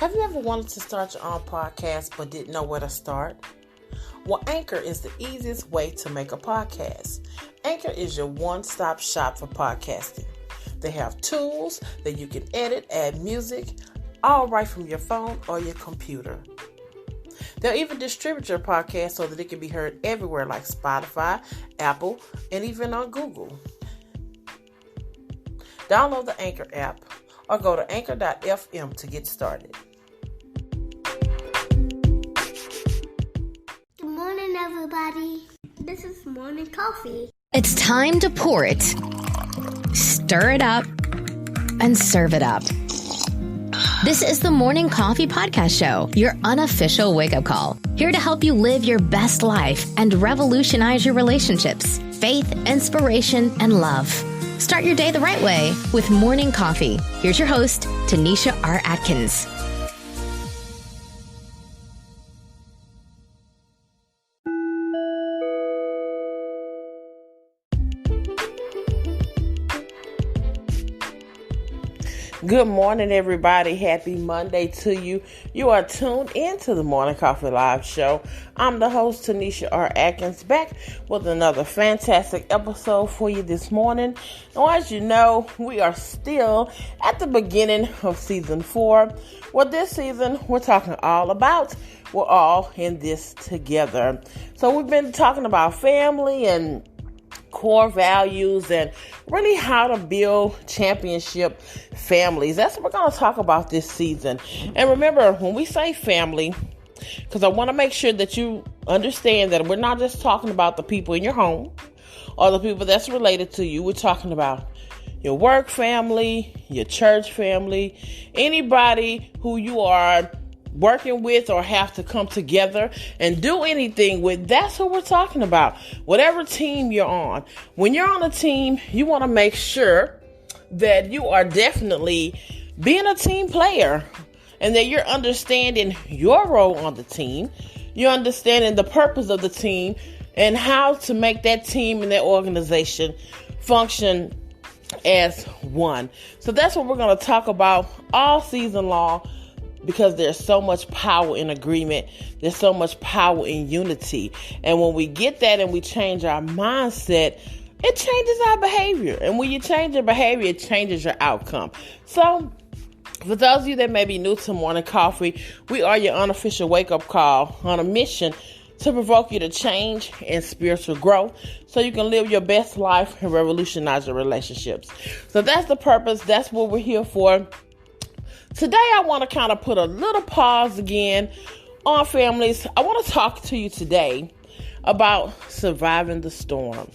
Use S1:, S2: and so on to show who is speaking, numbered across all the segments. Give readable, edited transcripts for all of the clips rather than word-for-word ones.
S1: Have you ever wanted to start your own podcast but didn't know where to start? Well, Anchor is the easiest way to make a podcast. Anchor is your one-stop shop for podcasting. They have tools that you can edit, add music, all right from your phone or your computer. They'll even distribute your podcast so that it can be heard everywhere like Spotify, Apple, and even on Google. Download the Anchor app or go to anchor.fm to get started.
S2: Good morning, everybody. This is Morning Coffee.
S3: It's time to pour it, stir it up, and serve it up. This is the Morning Coffee Podcast Show, your unofficial wake-up call. Here to help you live your best life and revolutionize your relationships, faith, inspiration, and love. Start your day the right way with Morning Coffee. Here's your host, Tanisha R. Atkins.
S1: Good morning, everybody. Happy Monday to you. You are tuned into the Morning Coffee Live Show. I'm the host, Tanisha R. Atkins, back with another fantastic episode for you this morning. And as you know, we are still at the beginning of season 4. Well, this season, we're talking all about we're all in this together. So we've been talking about family and core values and really how to build championship families. That's what we're going to talk about this season. And remember, when we say family, because I want to make sure that you understand that we're not just talking about the people in your home or the people that's related to you. We're talking about your work family, your church family, anybody who you are working with or have to come together and do anything with. That's what we're talking about. Whatever team you're on. When you're on a team, you want to make sure that you are definitely being a team player and that you're understanding your role on the team. You're understanding the purpose of the team and how to make that team and that organization function as one. So that's what we're going to talk about all season long, because there's so much power in agreement. There's so much power in unity. And when we get that and we change our mindset, it changes our behavior. And when you change your behavior, it changes your outcome. So for those of you that may be new to Morning Coffee, we are your unofficial wake-up call on a mission to provoke you to change and spiritual growth so you can live your best life and revolutionize your relationships. So that's the purpose. That's what we're here for. Today, I want to kind of put a little pause again on families. I want to talk to you today about surviving the storm.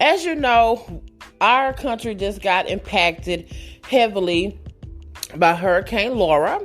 S1: As you know, our country just got impacted heavily by Hurricane Laura.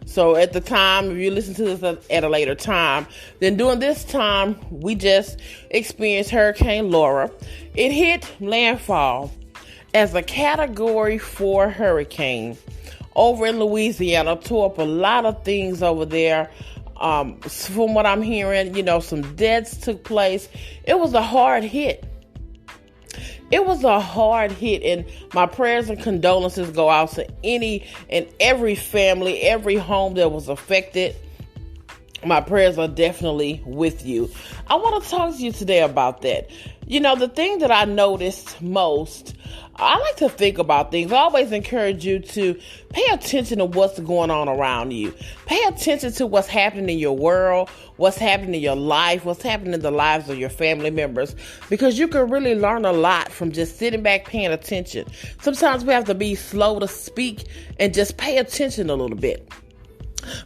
S1: So at the time, if you listen to this at a later time, then during this time, we just experienced Hurricane Laura. It hit landfall as a Category 4 hurricane over in Louisiana, tore up a lot of things over there. From what I'm hearing, some deaths took place. It was a hard hit. It was a hard hit, and my prayers and condolences go out to any and every family, every home that was affected. My prayers are definitely with you. I want to talk to you today about that. The thing that I noticed most, I like to think about things. I always encourage you to pay attention to what's going on around you. Pay attention to what's happening in your world, what's happening in your life, what's happening in the lives of your family members, because you can really learn a lot from just sitting back paying attention. Sometimes we have to be slow to speak and just pay attention a little bit.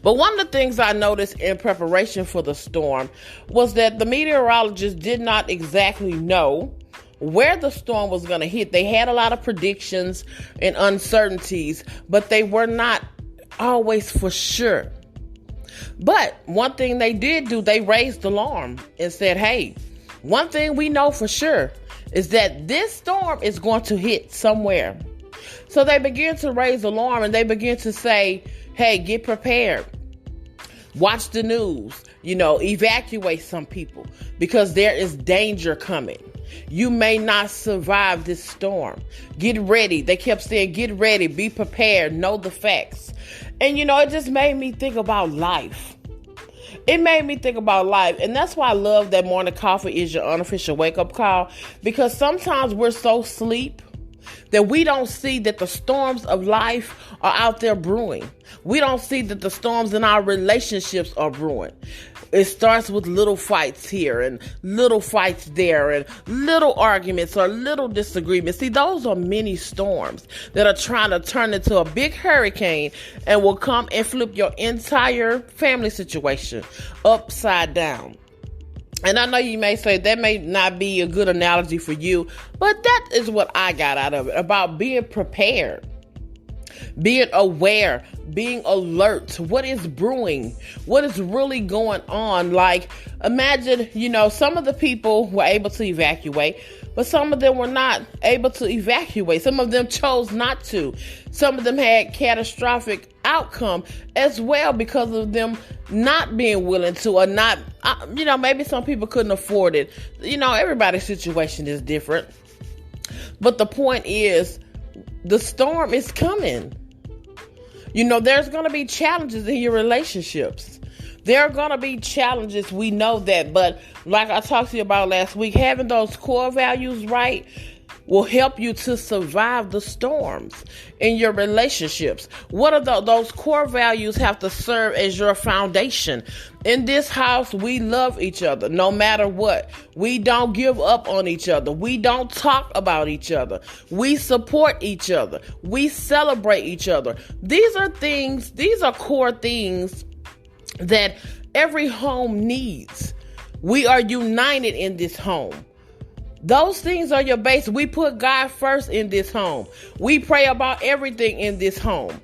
S1: But one of the things I noticed in preparation for the storm was that the meteorologists did not exactly know where the storm was going to hit. They had a lot of predictions and uncertainties, but they were not always for sure. But one thing they did do, they raised the alarm and said, hey, one thing we know for sure is that this storm is going to hit somewhere. So they began to raise the alarm and they began to say, hey, get prepared. Watch the news, evacuate some people because there is danger coming. You may not survive this storm. Get ready. They kept saying, get ready, be prepared, know the facts. And it just made me think about life. It made me think about life. And that's why I love that Morning Coffee is your unofficial wake-up call. Because sometimes we're so asleep that we don't see that the storms of life are out there brewing. We don't see that the storms in our relationships are brewing. It starts with little fights here and little fights there and little arguments or little disagreements. See, those are mini storms that are trying to turn into a big hurricane and will come and flip your entire family situation upside down. And I know you may say that may not be a good analogy for you, but that is what I got out of it, about being prepared, being aware, being alert. What is brewing? What is really going on? Like, imagine, some of the people were able to evacuate, but some of them were not able to evacuate. Some of them chose not to. Some of them had catastrophic outcome as well because of them not being willing to, or not, maybe some people couldn't afford it. Everybody's situation is different. But the point is, the storm is coming. There's going to be challenges in your relationships. There are going to be challenges. We know that. But like I talked to you about last week, having those core values right will help you to survive the storms in your relationships. What are those core values have to serve as your foundation? In this house, we love each other no matter what. We don't give up on each other. We don't talk about each other. We support each other. We celebrate each other. These are core things that every home needs. We are united in this home. Those things are your base. We put God first in this home. We pray about everything in this home.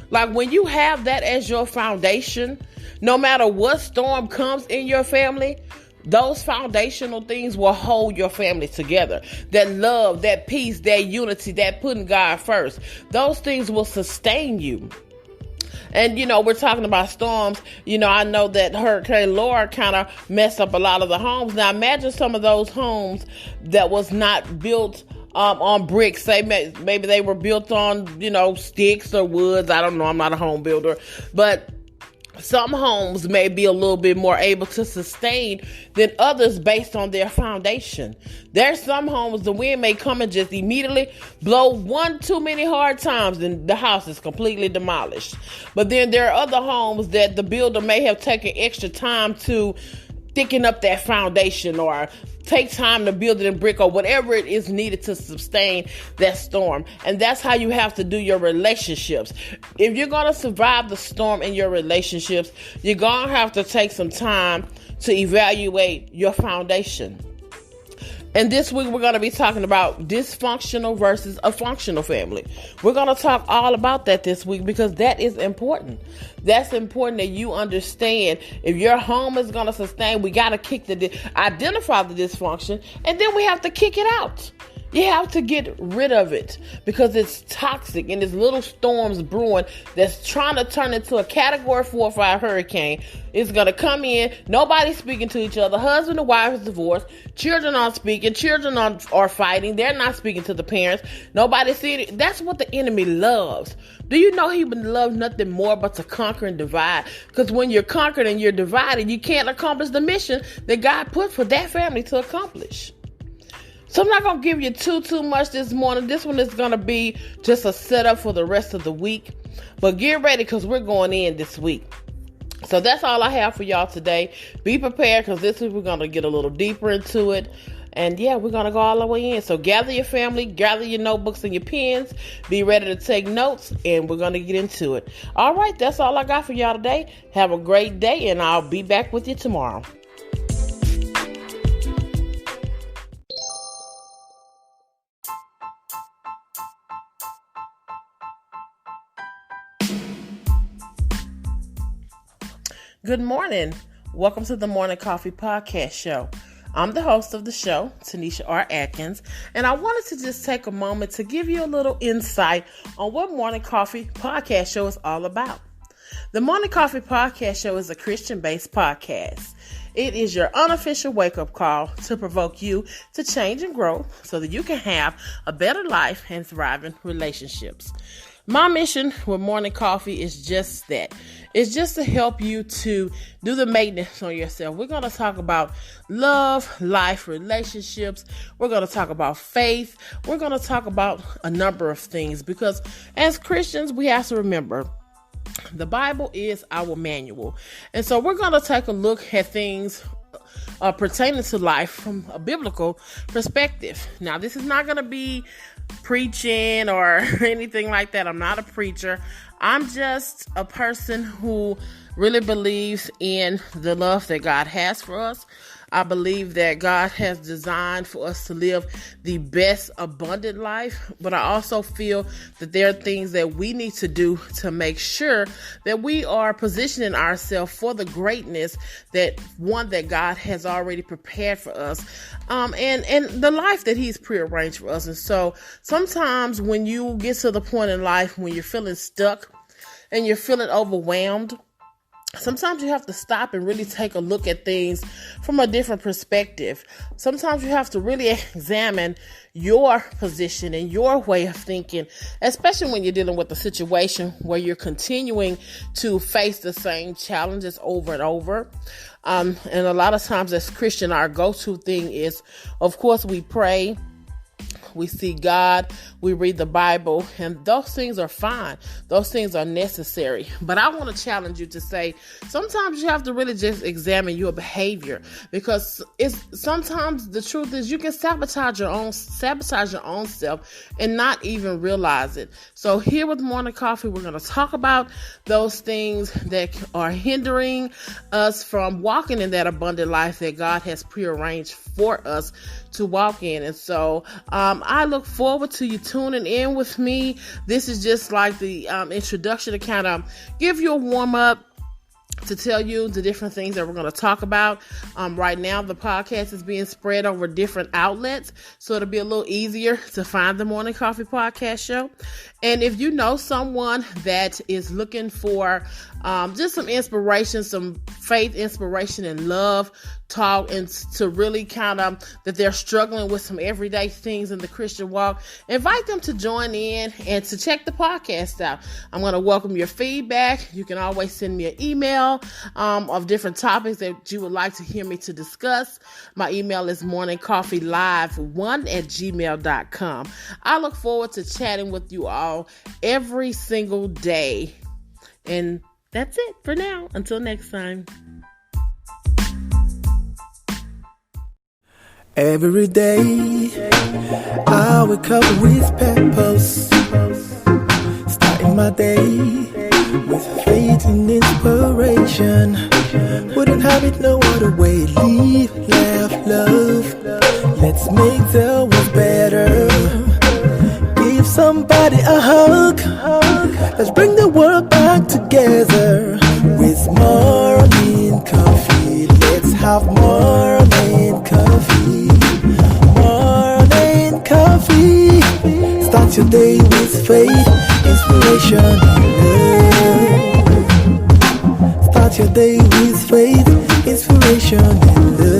S1: Like, when you have that as your foundation, no matter what storm comes in your family, those foundational things will hold your family together. That love, that peace, that unity, that putting God first. Those things will sustain you. And, we're talking about storms. I know that Hurricane Laura kind of messed up a lot of the homes. Now, imagine some of those homes that was not built on bricks. Say maybe they were built on, sticks or woods. I don't know. I'm not a home builder. But some homes may be a little bit more able to sustain than others based on their foundation. There's some homes the wind may come and just immediately blow one too many hard times and the house is completely demolished. But then there are other homes that the builder may have taken extra time to thicken up that foundation or take time to build it in brick or whatever it is needed to sustain that storm. And that's how you have to do your relationships. If you're going to survive the storm in your relationships, you're going to have to take some time to evaluate your foundation. And this week, we're going to be talking about dysfunctional versus a functional family. We're going to talk all about that this week because that is important. That's important that you understand. If your home is going to sustain, we got to identify the dysfunction, and then we have to kick it out. You have to get rid of it because it's toxic and there's little storms brewing that's trying to turn into a category 4 or 5 hurricane. It's going to come in. Nobody's speaking to each other. Husband and wife is divorced. Children aren't speaking. Children are fighting. They're not speaking to the parents. Nobody's seeing it. That's what the enemy loves. Do you know he would love nothing more but to conquer and divide? Because when you're conquered and you're divided, you can't accomplish the mission that God put for that family to accomplish. So I'm not going to give you too much this morning. This one is going to be just a setup for the rest of the week. But get ready because we're going in this week. So that's all I have for y'all today. Be prepared because this week we're going to get a little deeper into it. And yeah, we're going to go all the way in. So gather your family, gather your notebooks and your pens. Be ready to take notes and we're going to get into it. All right, that's all I got for y'all today. Have a great day and I'll be back with you tomorrow. Good morning. Welcome to the Morning Coffee Podcast Show. I'm the host of the show, Tanisha R. Atkins, and I wanted to just take a moment to give you a little insight on what Morning Coffee Podcast Show is all about. The Morning Coffee Podcast Show is a Christian-based podcast. It is your unofficial wake-up call to provoke you to change and grow so that you can have a better life and thriving relationships. My mission with Morning Coffee is just that. It's just to help you to do the maintenance on yourself. We're going to talk about love, life, relationships. We're going to talk about faith. We're going to talk about a number of things because as Christians, we have to remember the Bible is our manual. And so we're going to take a look at things pertaining to life from a biblical perspective. Now, this is not going to be preaching or anything like that. I'm not a preacher. I'm just a person who really believes in the love that God has for us. I believe that God has designed for us to live the best abundant life, but I also feel that there are things that we need to do to make sure that we are positioning ourselves for the greatness that God has already prepared for us, and the life that He's prearranged for us. And so sometimes when you get to the point in life when you're feeling stuck and you're feeling overwhelmed, sometimes you have to stop and really take a look at things from a different perspective. Sometimes you have to really examine your position and your way of thinking, especially when you're dealing with a situation where you're continuing to face the same challenges over and over. And a lot of times as Christian, our go-to thing is, of course, we pray. We see God, we read the Bible, and those things are fine. Those things are necessary. But I want to challenge you to say, sometimes you have to really just examine your behavior, because sometimes the truth is you can sabotage your own self and not even realize it. So here with Morning Coffee, we're going to talk about those things that are hindering us from walking in that abundant life that God has prearranged for us to walk in. And so I look forward to you tuning in with me. This is just like the introduction to kind of give you a warm up, to tell you the different things that we're going to talk about. Right now, the podcast is being spread over different outlets, so it'll be a little easier to find the Morning Coffee Podcast Show. And if you know someone that is looking for just some inspiration, some faith, inspiration, and love talk, and to really kind of that they're struggling with some everyday things in the Christian walk, invite them to join in and to check the podcast out. I'm going to welcome your feedback. You can always send me an email of different topics that you would like to hear me to discuss. My email is morningcoffeelive1@gmail.com. I look forward to chatting with you all every single day. And that's it for now. Until next time.
S4: Every day, I wake up with purpose, starting my day with faith and inspiration. Wouldn't have it no other way. Live, laugh, love. Let's make the world better. Give somebody a hug. Let's bring the world back together. With Morning Coffee, let's have Morning Coffee. Morning Coffee. Start your day with faith, inspiration, and love. Start your day with faith, inspiration, and love.